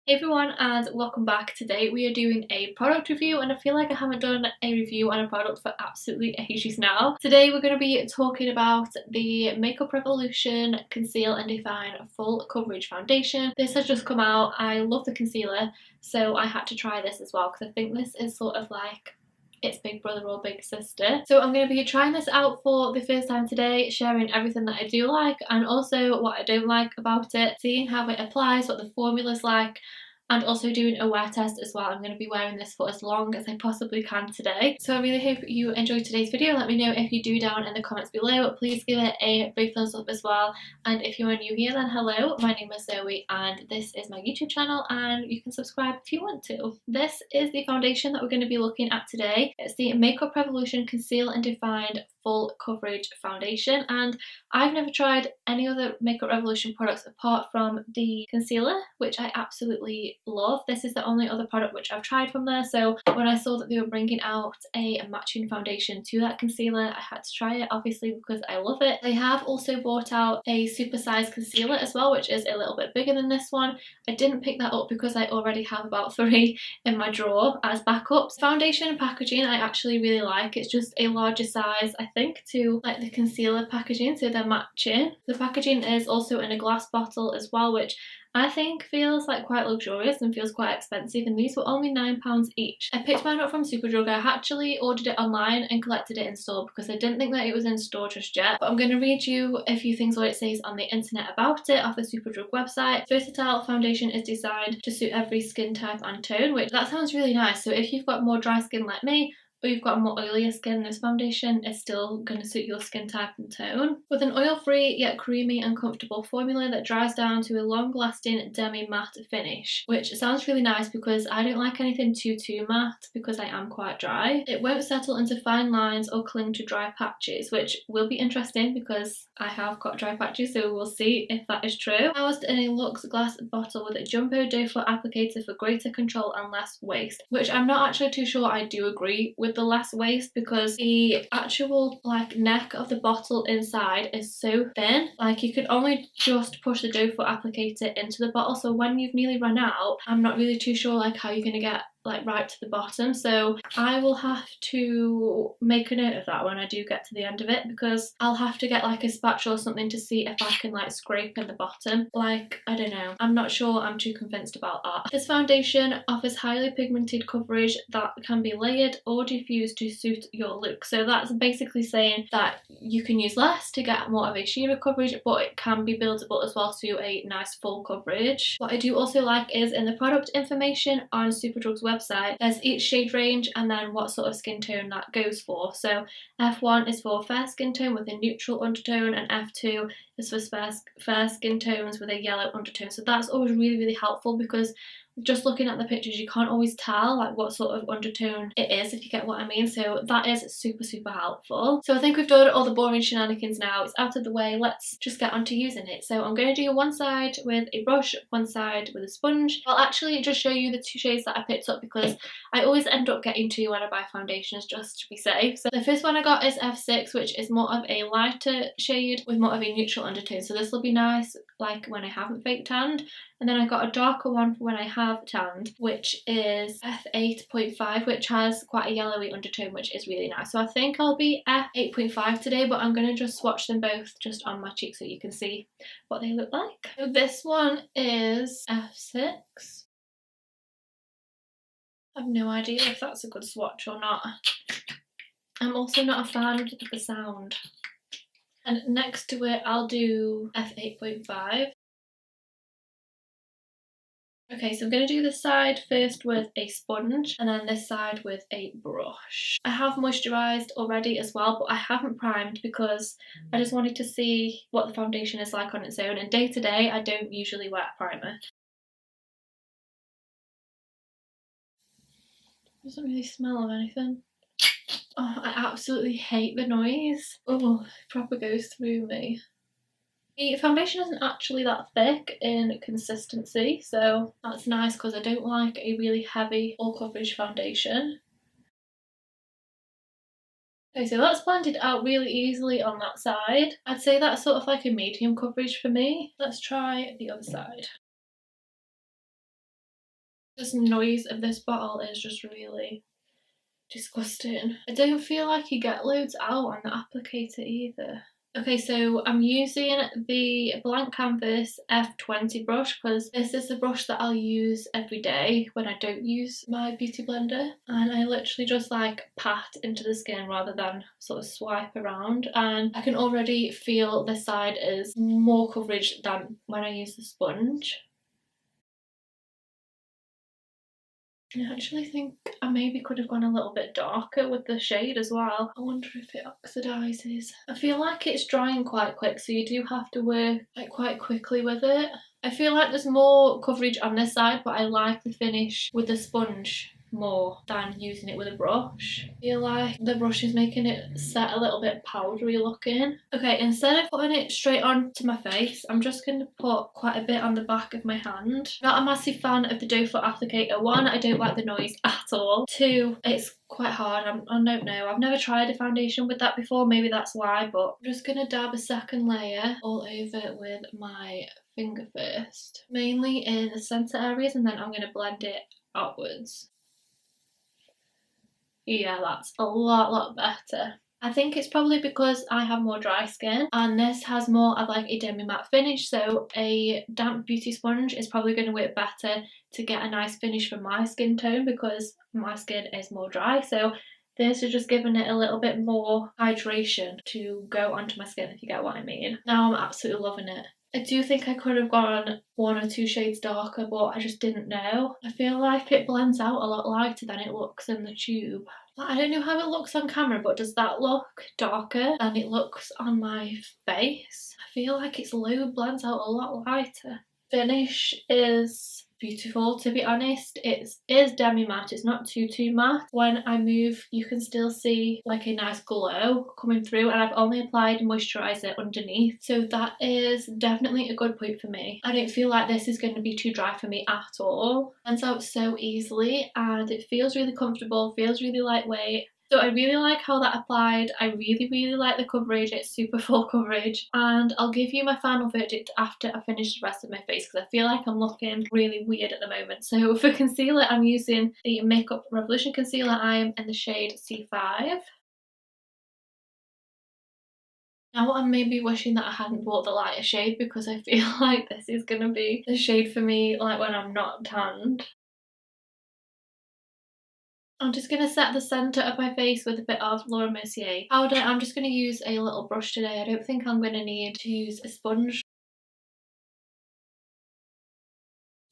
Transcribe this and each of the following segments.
Hey everyone, and welcome back. Today we are doing a product review, and I feel like I haven't done a review on a product for absolutely ages now. Today we're going to be talking about the Makeup Revolution Conceal and Define Full Coverage Foundation. This has just come out. I love the concealer, so I had to try this as well because I think this is sort of like its big brother or big sister. So I'm going to be trying this out for the first time today, sharing everything that I do like and also what I don't like about it, seeing how it applies, what the formula's like, and also doing a wear test as well. I'm going to be wearing this for as long as I possibly can today. So I really hope you enjoyed today's video. Let me know if you do down in the comments below. Please give it a big thumbs up as well. And if you are new here, then hello, my name is Zoe and this is my YouTube channel, and you can subscribe if you want to. This is the foundation that we're going to be looking at today. It's the Makeup Revolution Conceal and Define Full Coverage Foundation, and I've never tried any other Makeup Revolution products apart from the concealer, which I absolutely love. This is the only other product which I've tried from there, so when I saw that they were bringing out a matching foundation to that concealer, I had to try it, obviously, because I love it. They have also brought out a supersized concealer as well, which is a little bit bigger than this one. I didn't pick that up because I already have about 3 in my drawer as backups. Foundation and packaging I actually really like. It's just a larger size, I think, to like the concealer packaging, so they're matching. The packaging is also in a glass bottle as well, which I think feels like quite luxurious and feels quite expensive, and these were only £9 each. I picked mine up from Superdrug. I actually ordered it online and collected it in store because I didn't think that it was in store just yet. But I'm going to read you a few things what it says on the internet about it off the Superdrug website. Versatile foundation is designed to suit every skin type and tone, which that sounds really nice. So if you've got more dry skin like me, or you've got more oilier skin, this foundation is still going to suit your skin type and tone. With an oil-free yet creamy and comfortable formula that dries down to a long-lasting demi-matte finish, which sounds really nice because I don't like anything too matte because I am quite dry. It won't settle into fine lines or cling to dry patches, which will be interesting because I have got dry patches, so we'll see if that is true. Housed in a luxe glass bottle with a jumbo doe foot applicator for greater control and less waste, which I'm not actually too sure I do agree with the less waste, because the actual like neck of the bottle inside is so thin, like you could only just push the doe foot applicator into the bottle, so when you've nearly run out, I'm not really too sure like how you're going to get like right to the bottom. So I will have to make a note of that when I do get to the end of it, because I'll have to get like a spatula or something to see if I can like scrape in the bottom. Like, I don't know, I'm not sure I'm too convinced about that. This foundation offers highly pigmented coverage that can be layered or diffused to suit your look. So that's basically saying that you can use less to get more of a sheer coverage, but it can be buildable as well to a nice full coverage. What I do also like is in the product information on Superdrug's website, there's each shade range and then what sort of skin tone that goes for. So F1 is for fair skin tone with a neutral undertone, and F2 is for fair skin tones with a yellow undertone. So that's always really helpful, because just looking at the pictures you can't always tell like what sort of undertone it is, if you get what I mean. So that is super helpful. So I think we've done all the boring shenanigans now, it's out of the way, let's just get on to using it. So I'm going to do one side with a brush, one side with a sponge. I'll actually just show you the 2 shades that I picked up because I always end up getting 2 when I buy foundations just to be safe. So the first one I got is F6, which is more of a lighter shade with more of a neutral undertone, so this will be nice like when I haven't fake tanned. And then I got a darker one for when I have tanned, which is F8.5, which has quite a yellowy undertone, which is really nice. So I think I'll be F8.5 today, but I'm going to just swatch them both just on my cheek so you can see what they look like. So this one is F6. I have no idea if that's a good swatch or not. I'm also not a fan of the sound. And next to it I'll do F8.5. Okay, so I'm going to do this side first with a sponge and then this side with a brush. I have moisturised already as well, but I haven't primed because I just wanted to see what the foundation is like on its own, and day to day I don't usually wear a primer. It doesn't really smell of anything. Oh, I absolutely hate the noise. Oh, it proper goes through me. The foundation isn't actually that thick in consistency, so that's nice because I don't like a really heavy full coverage foundation. Okay, so that's blended out really easily on that side. I'd say that's sort of like a medium coverage for me. Let's try the other side. This noise of this bottle is just really disgusting. I don't feel like you get loads out on the applicator either. Okay, so I'm using the blank canvas F20 brush because this is the brush that I'll use every day when I don't use my beauty blender, and I literally just like pat into the skin rather than sort of swipe around, and I can already feel this side is more coverage than when I use the sponge. I actually think I maybe could have gone a little bit darker with the shade as well. I wonder if it oxidises. I feel like it's drying quite quick, so you do have to work like quite quickly with it. I feel like there's more coverage on this side, but I like the finish with the sponge more than using it with a brush. I feel like the brush is making it set a little bit powdery looking. Okay, instead of putting it straight onto my face, I'm just going to put quite a bit on the back of my hand. Not a massive fan of the doe foot applicator. One, I don't like the noise at all. Two, it's quite hard. I don't know. I've never tried a foundation with that before, maybe that's why, but I'm just going to dab a second layer all over with my finger first. Mainly in the centre areas, and then I'm going to blend it outwards. Yeah, that's a lot better. I think it's probably because I have more dry skin and this has more of like a demi matte finish, so a damp beauty sponge is probably going to work better to get a nice finish for my skin tone because my skin is more dry. So this is just giving it a little bit more hydration to go onto my skin, if you get what I mean. Now I'm absolutely loving it. I do think I could have gone 1 or 2 shades darker, but I just didn't know. I feel like it blends out a lot lighter than it looks in the tube. I don't know how it looks on camera, but does that look darker than it looks on my face? I feel like its load blends out a lot lighter. Finish is beautiful, to be honest. It is demi matte, it's not too matte. When I move you can still see like a nice glow coming through, and I've only applied moisturiser underneath, so that is definitely a good point for me. I don't feel like this is going to be too dry for me at all. It blends out so easily and it feels really comfortable, feels really lightweight. So I really like how that applied. I really like the coverage. It's super full coverage, and I'll give you my final verdict after I finish the rest of my face because I feel like I'm looking really weird at the moment. So for concealer, I'm using the Makeup Revolution concealer. I am in the shade C5. Now I'm maybe wishing that I hadn't bought the lighter shade because I feel like this is going to be the shade for me like when I'm not tanned. I'm just going to set the centre of my face with a bit of Laura Mercier powder. I'm just going to use a little brush today. I don't think I'm going to need to use a sponge.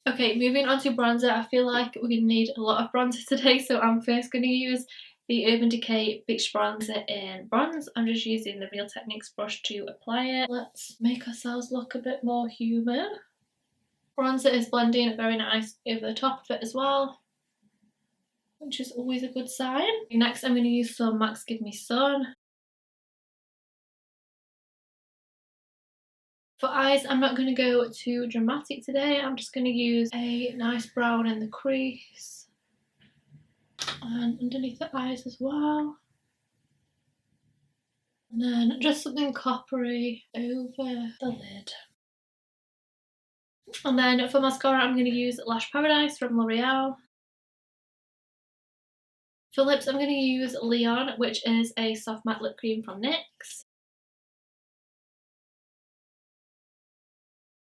Okay, moving on to bronzer. I feel like we're going to need a lot of bronzer today, so I'm first going to use the Urban Decay Beach Bronzer in Bronze. I'm just using the Real Techniques brush to apply it. Let's make ourselves look a bit more human. Bronzer is blending very nice over the top of it as well, which is always a good sign. Next I'm going to use some MSF Give Me Sun. For eyes, I'm not going to go too dramatic today. I'm just going to use a nice brown in the crease and underneath the eyes as well. And then just something coppery over the lid. And then for mascara, I'm going to use Lash Paradise from L'Oreal. For lips, I'm going to use Leon, which is a soft matte lip cream from NYX.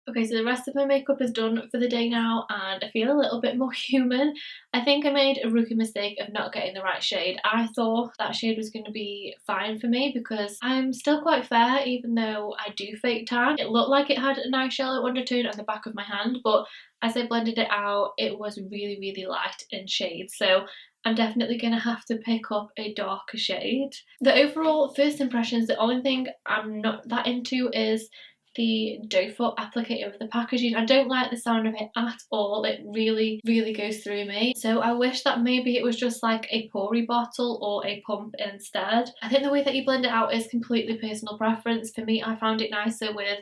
Okay, so the rest of my makeup is done for the day now and I feel a little bit more human. I think I made a rookie mistake of not getting the right shade. I thought that shade was going to be fine for me because I'm still quite fair even though I do fake tan. It looked like it had a nice yellow undertone on the back of my hand, but as I blended it out it was really light in shade, so I'm definitely going to have to pick up a darker shade. The overall first impressions, the only thing I'm not that into is the doe foot applicator of the packaging. I don't like the sound of it at all. It really goes through me. So I wish that maybe it was just like a pori bottle or a pump instead. I think the way that you blend it out is completely personal preference. For me, I found it nicer with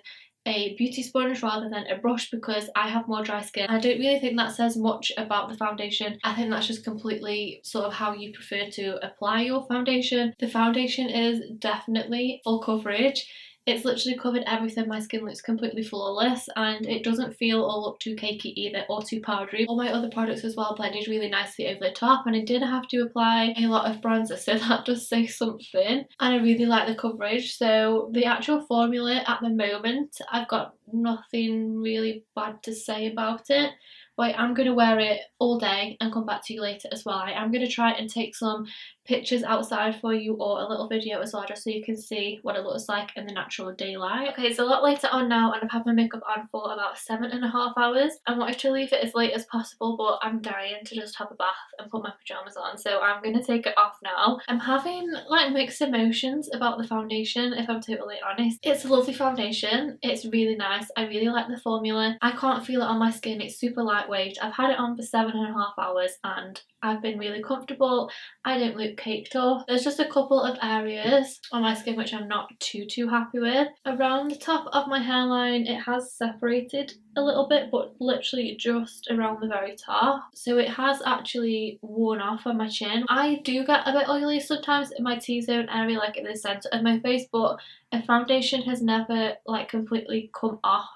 a beauty sponge rather than a brush because I have more dry skin. I don't really think that says much about the foundation. I think that's just completely sort of how you prefer to apply your foundation. The foundation is definitely full coverage. It's literally covered everything. My skin looks completely flawless and it doesn't feel or look too cakey either or too powdery. All my other products as well blended really nicely over the top, and I did have to apply a lot of bronzer, so that does say something. And I really like the coverage. So the actual formula at the moment, I've got nothing really bad to say about it. But I'm going to wear it all day and come back to you later as well. I am going to try and take some pictures outside for you, or a little video as well, just so you can see what it looks like in the natural daylight. Okay, it's a lot later on now and I've had my makeup on for about 7.5 hours. I wanted to leave it as late as possible, but I'm dying to just have a bath and put my pyjamas on, so I'm going to take it off now. I'm having like mixed emotions about the foundation, if I'm totally honest. It's a lovely foundation, it's really nice, I really like the formula. I can't feel it on my skin, it's super lightweight. I've had it on for 7.5 hours and I've been really comfortable. I don't look caked off. There's just a couple of areas on my skin which I'm not too happy with. Around the top of my hairline it has separated a little bit, but literally just around the very top. So it has actually worn off on my chin. I do get a bit oily sometimes in my T-zone area, like in the centre of my face, but a foundation has never like completely come off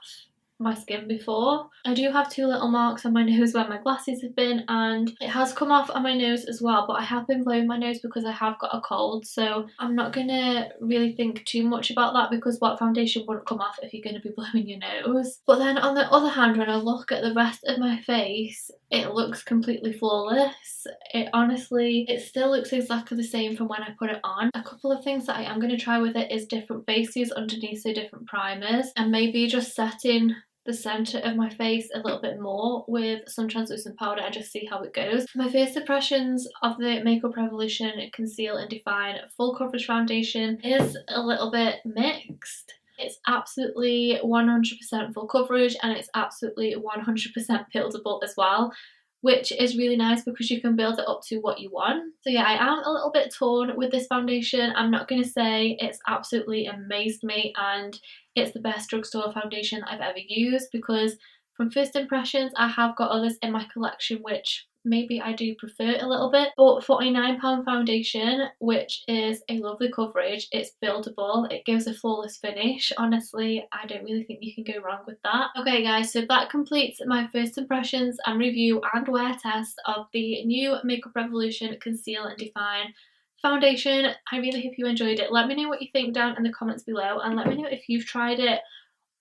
my skin before. I do have 2 little marks on my nose where my glasses have been, and it has come off on my nose as well, but I have been blowing my nose because I have got a cold, so I'm not gonna really think too much about that, because what foundation wouldn't come off if you're gonna be blowing your nose? But then on the other hand, when I look at the rest of my face, it looks completely flawless. It honestly, it still looks exactly the same from when I put it on. A couple of things that I am going to try with it is different bases underneath, so different primers, and maybe just setting the centre of my face a little bit more with some translucent powder and just see how it goes. My first impressions of the Makeup Revolution Conceal and Define Full Coverage Foundation is a little bit mixed. It's absolutely 100% full coverage and it's absolutely 100% buildable as well, which is really nice because you can build it up to what you want. So yeah, I am a little bit torn with this foundation. I'm not going to say it's absolutely amazed me and it's the best drugstore foundation I've ever used, because from first impressions I have got others in my collection which maybe I do prefer a little bit, but £49 foundation, which is a lovely coverage, it's buildable, it gives a flawless finish. Honestly, I don't really think you can go wrong with that. Okay guys, so that completes my first impressions and review and wear test of the new Makeup Revolution Conceal and Define foundation. I really hope you enjoyed it. Let me know what you think down in the comments below, and let me know if you've tried it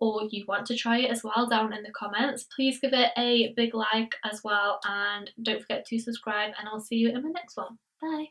or you want to try it as well down in the comments. Please give it a big like as well, and don't forget to subscribe, and I'll see you in my next one. Bye!